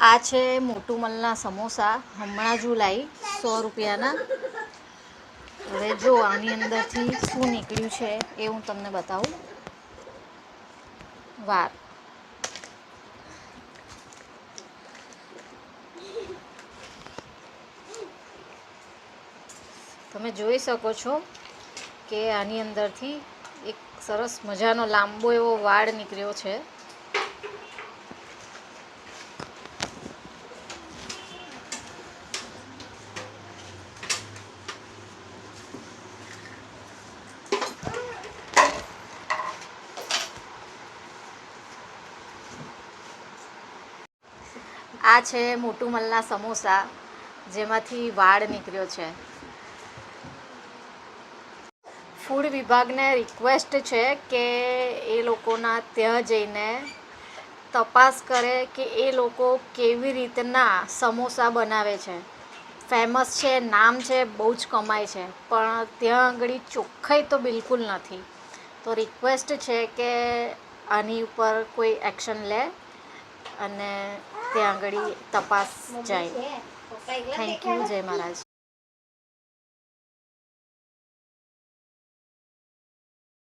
આ છે મોટું મલના સમોસા, હમણાં જ લાવી 100 રૂપિયાના. હવે જો આની અંદરથી શું નીકળ્યું છે એ હું તમને બતાવું. વાર તમે જોઈ શકો છો કે આની અંદરથી એક સરસ મજાનો લાંબો એવો વાળ નીકળ્યો છે. આ છે મોટું મલના સમોસા, જેમાંથી વાળ નીકળ્યો છે. ફૂડ વિભાગને રિક્વેસ્ટ છે કે એ લોકોના ત્યાં જઈને તપાસ કરે કે એ લોકો કેવી રીતના સમોસા બનાવે છે. ફેમસ છે, નામ છે, બહુ જ કમાય છે, પણ ત્યાં આગળ ચોખ્ખાઈ તો બિલકુલ નથી. તો રિક્વેસ્ટ છે કે આની ઉપર કોઈ એક્શન લે અને ત્યાં આગળ તપાસ જાય. Thank you. જય મહારાજ.